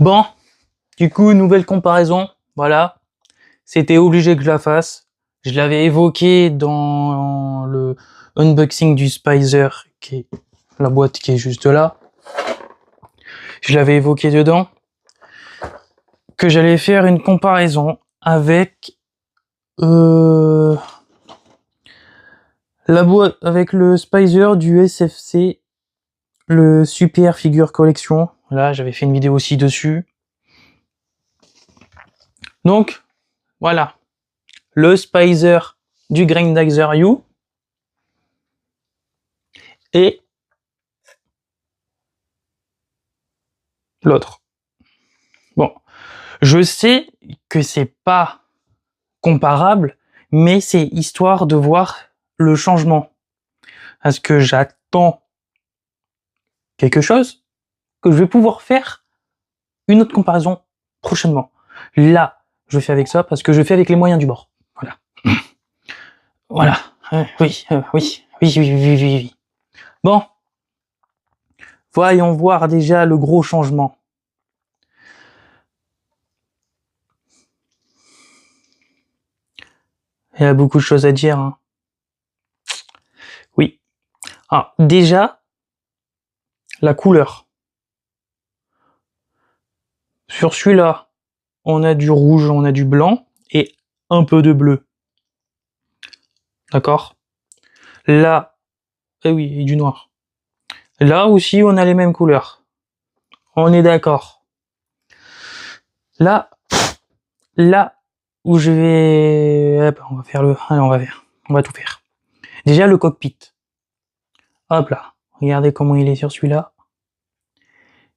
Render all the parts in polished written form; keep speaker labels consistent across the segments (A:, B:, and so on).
A: Bon, du coup, nouvelle comparaison, voilà. C'était obligé que je la fasse. Je l'avais évoqué dans le unboxing du Spicer, qui est la boîte qui est juste là. Je l'avais évoqué dedans. Que j'allais faire une comparaison avec la boîte, avec le Spicer du SFC, le Super Figure Collection. Là, j'avais fait une vidéo aussi dessus. Donc, voilà. Le Spicer du Grendizer U et l'autre. Bon, je sais que c'est pas comparable, mais c'est histoire de voir le changement. Parce que j'attends quelque chose que je vais pouvoir faire une autre comparaison prochainement. Là, je fais avec ça parce que je fais avec les moyens du bord. Voilà. Voilà. Oui. Bon. Voyons voir déjà le gros changement. Il y a beaucoup de choses à dire, hein. Oui. Ah, déjà, la couleur. Sur celui-là, on a du rouge, on a du blanc et un peu de bleu. D'accord? Là, eh oui, et du noir. Là aussi, on a les mêmes couleurs. On est d'accord. Là où je vais... Hop, on va faire le... Allez, on va tout faire. Déjà, le cockpit. Hop là. Regardez comment il est sur celui-là.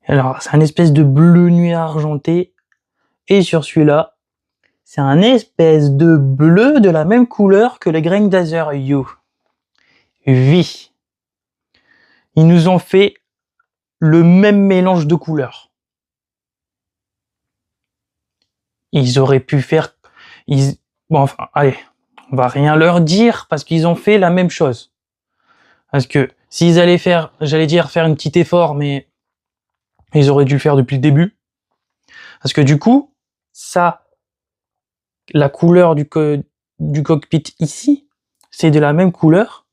A: Alors, c'est un espèce de bleu nuit argenté. Et sur celui-là, c'est un espèce de bleu de la même couleur que le Grendizer U. Oui. Ils nous ont fait le même mélange de couleurs. Ils auraient pu faire... Bon, enfin, allez, on va rien leur dire parce qu'ils ont fait la même chose. Parce que s'ils allaient faire, j'allais dire faire un petit effort, mais ils auraient dû le faire depuis le début. Parce que du coup, ça, la couleur du cockpit ici, c'est de la même couleur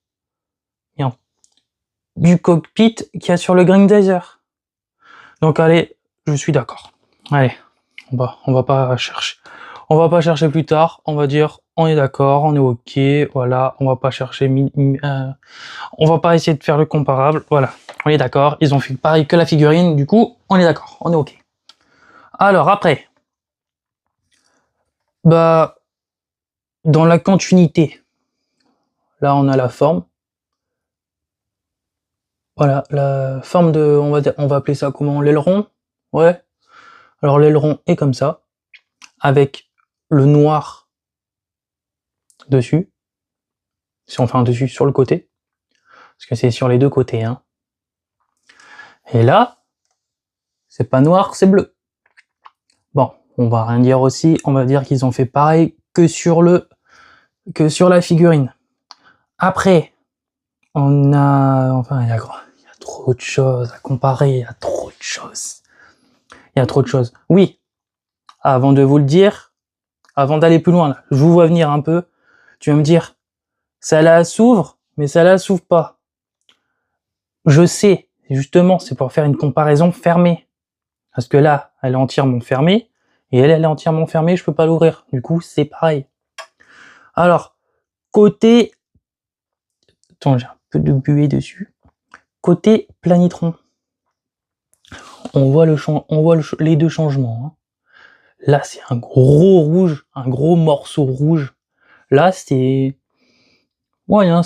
A: du cockpit qu'il y a sur le Grendizer. Donc allez, je suis d'accord. Allez, on va pas chercher. On va pas chercher plus tard, on va dire on est d'accord, on est ok, voilà, on va pas chercher, on va pas essayer de faire le comparable, voilà, on est d'accord, ils ont fait pareil que la figurine, du coup, on est d'accord, on est ok. Alors après, bah, dans la continuité, là on a la forme, voilà, la forme de, on va appeler ça comment, l'aileron, ouais, alors l'aileron est comme ça, avec le noir dessus, enfin dessus sur le côté, parce que c'est sur les deux côtés, hein. Et là, c'est pas noir, c'est bleu. Bon, on va rien dire aussi, on va dire qu'ils ont fait pareil que sur la figurine. Après, on a, enfin, il y a trop de choses à comparer, il y a trop de choses. Il y a trop de choses. Oui, avant de vous le dire, avant d'aller plus loin, là, je vous vois venir un peu, tu vas me dire, ça la s'ouvre, mais ça la s'ouvre pas. Je sais, justement, c'est pour faire une comparaison fermée. Parce que là, elle est entièrement fermée, et elle est entièrement fermée, je peux pas l'ouvrir. Du coup, c'est pareil. Alors, côté... Attends, j'ai un peu de buée dessus. Côté planitron, on voit les deux changements, hein. Là, c'est un gros rouge, un gros morceau rouge. Là, c'est... Ouais, hein,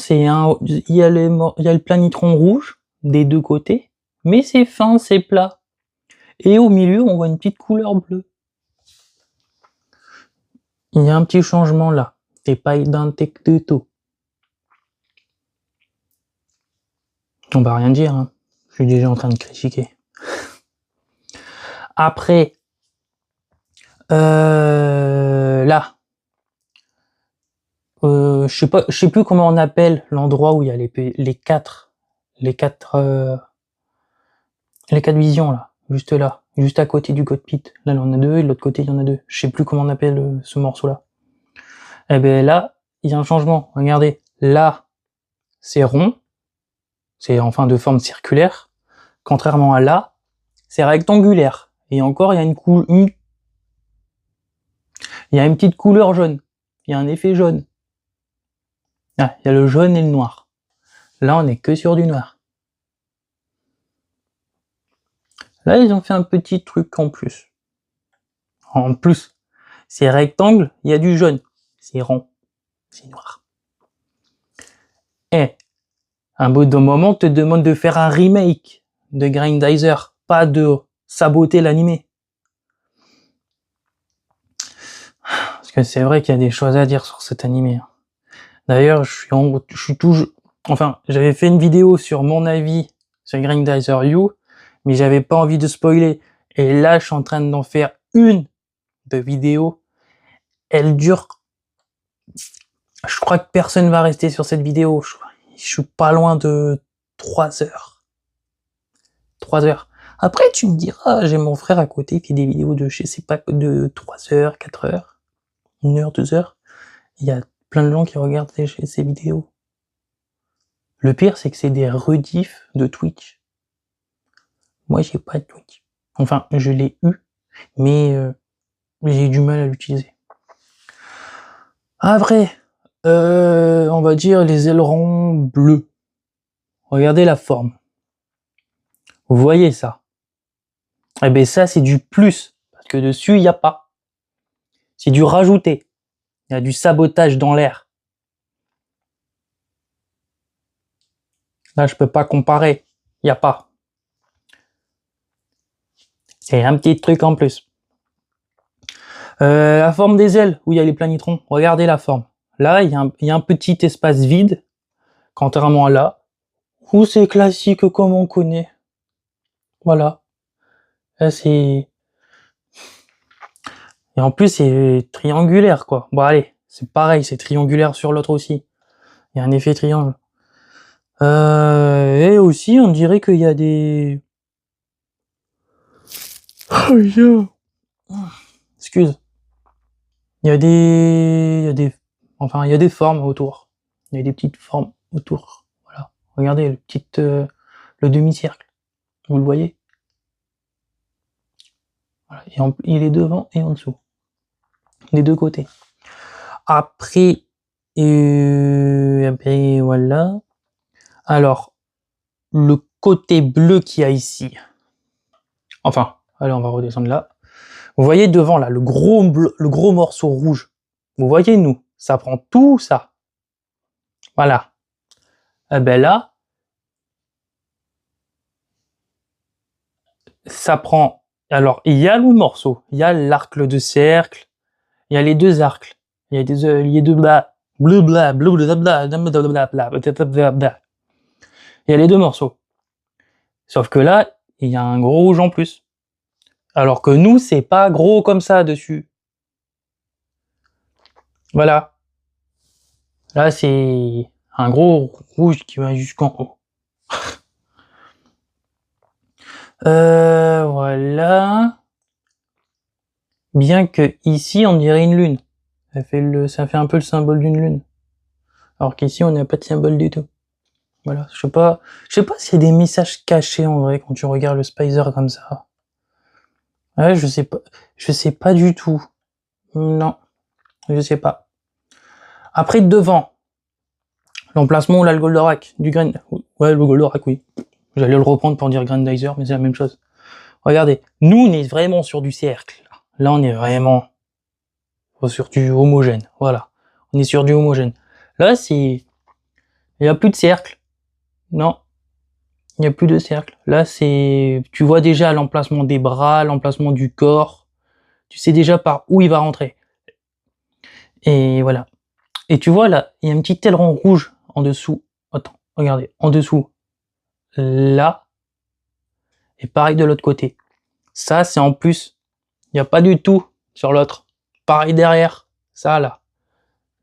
A: il y a le planitron rouge des deux côtés, mais c'est fin, c'est plat. Et au milieu, on voit une petite couleur bleue. Il y a un petit changement là. C'est pas identique du tout. On va rien dire, hein. Je suis déjà en train de critiquer. Après, là, je sais plus comment on appelle l'endroit où il y a les quatre visions là, juste là. juste à côté du cockpit. Là, il y en a deux, et de l'autre côté, il y en a deux. Je sais plus comment on appelle ce morceau-là. Et ben là, il y a un changement. Regardez, là, c'est rond, c'est enfin de forme circulaire, contrairement à là, c'est rectangulaire. Et encore, il y a une petite couleur jaune. Il y a un effet jaune. Ah, il y a le jaune et le noir. Là, on est que sur du noir. Là, ils ont fait un petit truc en plus. En plus, c'est rectangle, il y a du jaune. C'est rond, c'est noir. Et un bout de moment, on te demande de faire un remake de Grindizer, pas de saboter l'animé. Parce que c'est vrai qu'il y a des choses à dire sur cet animé. D'ailleurs, je suis toujours... Enfin, j'avais fait une vidéo sur mon avis sur Grindizer U, mais j'avais pas envie de spoiler. Et là, je suis en train d'en faire une de vidéo. Elle dure... Je crois que personne va rester sur cette vidéo. Je suis pas loin de 3 heures. 3 heures. Après, tu me diras, j'ai mon frère à côté qui fait des vidéos de, je sais pas, de 3 heures, 4 heures, 1 heure, 2 heures. Il y a plein de gens qui regardent ces vidéos. Le pire, c'est que c'est des rediffs de Twitch. Moi, j'ai pas de Twitch. Enfin, je l'ai eu, mais j'ai eu du mal à l'utiliser. Après, on va dire les ailerons bleus. Regardez la forme. Vous voyez ça? Eh ben ça, c'est du plus, parce que dessus, il n'y a pas. C'est du rajouté. Il y a du sabotage dans l'air. Là, je peux pas comparer. Il n'y a pas. C'est un petit truc en plus. La forme des ailes, où il y a les planitrons. Regardez la forme. Là, il y a un petit espace vide, contrairement à là, où c'est classique comme on connaît. Voilà. Là, c'est... Et en plus, c'est triangulaire, quoi. Bon, allez, c'est pareil, c'est triangulaire sur l'autre aussi. Il y a un effet triangle. Et aussi, on dirait qu'il y a des... Oh, yeah. Excuse. Il y a des... Enfin, il y a des formes autour. Il y a des petites formes autour. Voilà. Regardez, le demi-cercle. Vous le voyez? Voilà. Il est devant et en dessous. Des deux côtés. Après, voilà. Alors, le côté bleu qu'il y a ici. Enfin, allez, on va redescendre là. Vous voyez devant là, le gros morceau rouge. Vous voyez, nous, ça prend tout ça. Voilà. Et ben là, ça prend... Alors, il y a le morceau, il y a l'arc de cercle, il y a les deux arcs, il y a les deux il y a les deux morceaux. Sauf que là, il y a un gros rouge en plus. Alors que nous, c'est pas gros comme ça dessus. Voilà. Là, c'est un gros rouge qui va jusqu'en haut. Voilà. Bien que ici, on dirait une lune. Ça fait un peu le symbole d'une lune. Alors qu'ici, on n'a pas de symbole du tout. Voilà. Je sais pas s'il y a des messages cachés en vrai quand tu regardes le Spider comme ça. Ouais, je sais pas du tout. Non, je sais pas. Après, devant, l'emplacement où là, le Goldorak, ouais, le Goldorak, oui. J'allais le reprendre pour dire Grandizer, mais c'est la même chose. Regardez, nous, on est vraiment sur du cercle. Là, on est vraiment sur du homogène. Voilà. On est sur du homogène. Là, il y a plus de cercle. Non. Il n'y a plus de cercle. Là, tu vois déjà l'emplacement des bras, l'emplacement du corps. Tu sais déjà par où il va rentrer. Et voilà. Et tu vois là, il y a un petit aileron rouge en dessous. Attends, regardez, en dessous. Là. Et pareil de l'autre côté. Ça, c'est en plus. Il n'y a pas du tout sur l'autre. Pareil derrière. Ça, là.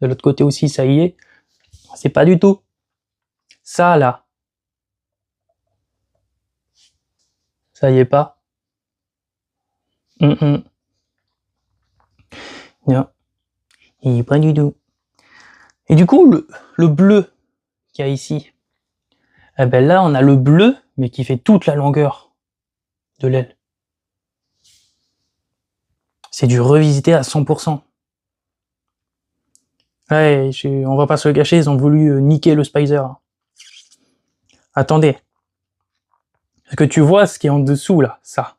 A: De l'autre côté aussi, ça y est. C'est pas du tout. Ça, là. Ça y est pas. Non, et pas du tout. Et du coup, le bleu qu'il y a ici, eh ben là, on a le bleu, mais qui fait toute la longueur de l'aile. C'est du revisité à 100%. Ouais, on va pas se le cacher, ils ont voulu niquer le Spicer. Attendez. Est-ce que tu vois ce qui est en dessous, là? Ça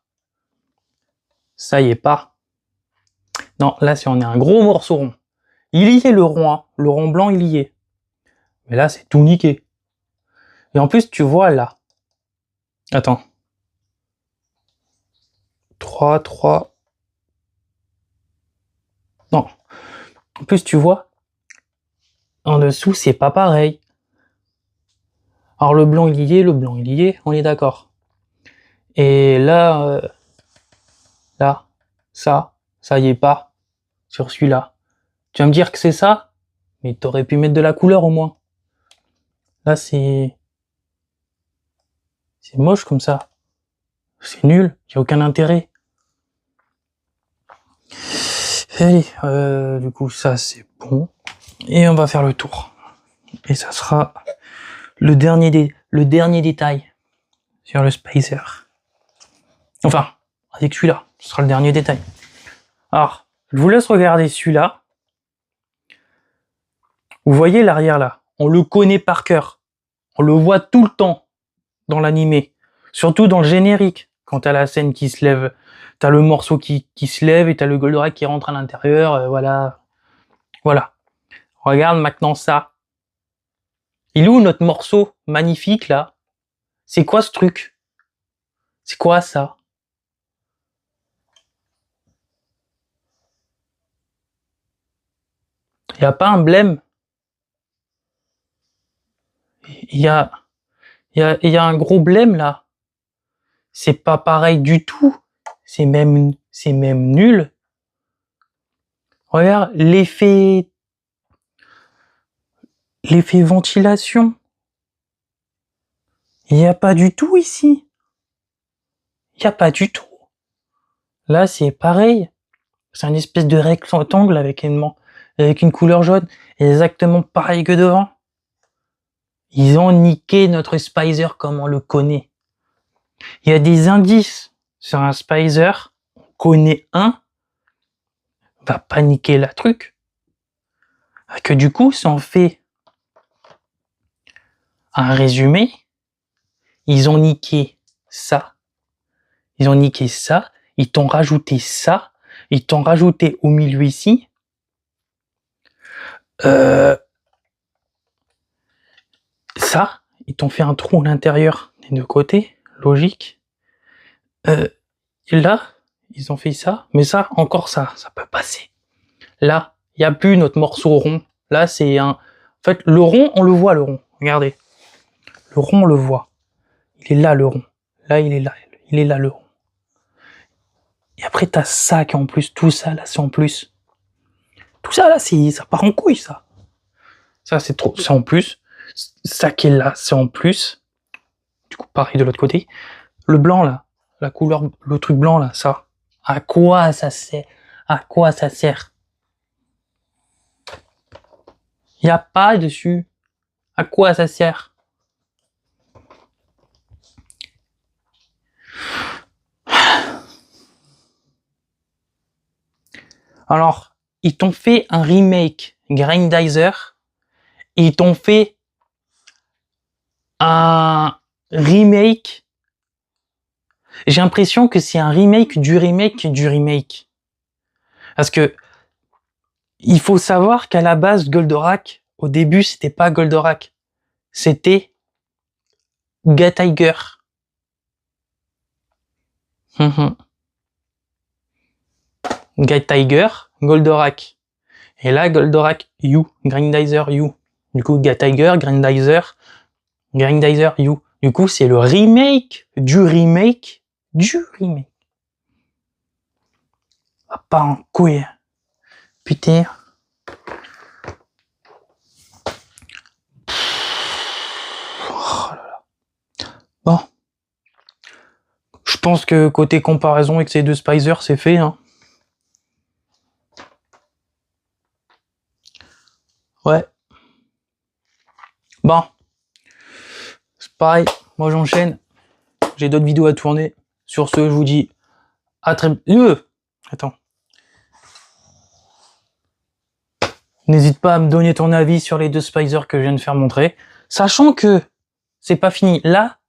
A: y est pas. Non, là, si on est un gros morceau rond. Il y est le rond, hein. Le rond blanc, il y est. Mais là, c'est tout niqué. Et en plus, tu vois là. Attends. 3. Non. En plus, tu vois, en dessous, c'est pas pareil. Alors, le blanc, il y est, le blanc, il y est, on est d'accord. Et là, là, ça y est pas. Sur celui-là. Tu vas me dire que c'est ça? Mais t'aurais pu mettre de la couleur au moins. Là, c'est moche comme ça. C'est nul, y a aucun intérêt. Allez, du coup, ça c'est bon. Et on va faire le tour. Et ça sera le dernier détail sur le Spicer. Enfin, avec celui-là, ce sera le dernier détail. Alors, je vous laisse regarder celui-là. Vous voyez l'arrière là? On le connaît par cœur. On le voit tout le temps dans l'animé. Surtout dans le générique. Quand t'as la scène qui se lève, t'as le morceau qui se lève et t'as le Goldorak qui rentre à l'intérieur. Voilà. Voilà. Regarde maintenant ça. Il est où notre morceau magnifique là? C'est quoi ce truc? C'est quoi ça? Il y a pas un blême? Il y a, il y a un gros blême là. C'est pas pareil du tout. C'est même nul. Regarde l'effet ventilation. Il y a pas du tout ici. Il y a pas du tout. Là c'est pareil. C'est une espèce de rectangle avec une couleur jaune, exactement pareil que devant. Ils ont niqué notre Spicer comme on le connaît. Il y a des indices sur un Spicer, on connaît un, va pas niquer la truc. Que du coup, si on fait un résumé, ils ont niqué ça, ils ont niqué ça, ils t'ont rajouté ça, ils t'ont rajouté au milieu ici, ça, ils t'ont fait un trou à l'intérieur des deux côtés, logique. Et là, ils ont fait ça, mais ça, encore ça peut passer. Là, il n'y a plus notre morceau rond. Là, c'est un... En fait, le rond, on le voit, le rond. Regardez. Le rond, on le voit. Il est là, le rond. Là, il est là. Il est là, le rond. Et après, t'as ça qui est en plus. Tout ça, là, c'est en plus. Tout ça, là, ça part en couille, ça. Ça, c'est trop. C'est en plus. Ça qui est là, c'est en plus. Du coup, pareil de l'autre côté. Le blanc, là. La couleur, le truc blanc, là, ça. À quoi ça sert? À quoi ça sert? Il n'y a pas dessus. À quoi ça sert? Alors, ils t'ont fait un remake Grindizer. Ils t'ont fait un remake. J'ai l'impression que c'est un remake du remake du remake. Parce que il faut savoir qu'à la base, Goldorak, au début, c'était pas Goldorak. C'était Gatiger. Gatiger, Goldorak. Et là, Goldorak U, Grindizer U. Du coup, Gatiger, Grindizer, Grindizer U. Du coup, c'est le remake du remake du remake. Ah, pas en couille. Putain. Oh là là. Bon. Je pense que côté comparaison avec ces deux Spicer, c'est fait, hein. Ouais. Bon. C'est pareil, moi j'enchaîne. J'ai d'autres vidéos à tourner. Sur ce, je vous dis à très... Attends. N'hésite pas à me donner ton avis sur les deux Spicer que je viens de faire montrer. Sachant que c'est pas fini. Là,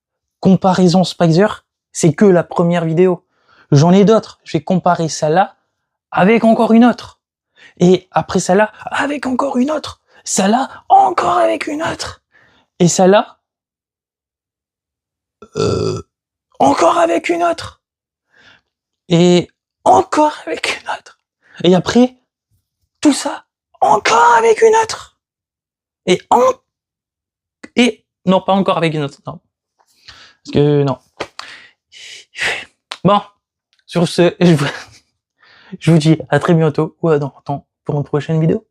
A: comparaison Spicer, c'est que la première vidéo. J'en ai d'autres. Je vais comparer celle-là avec encore une autre. Et après celle-là, avec encore une autre. Celle-là, encore avec une autre. Et celle-là, encore avec une autre. Et encore avec une autre. Et après, tout ça, encore avec une autre. Et non, pas encore avec une autre. Non. Parce que non. Bon, sur ce, je vous dis à très bientôt ou à dans pour une prochaine vidéo.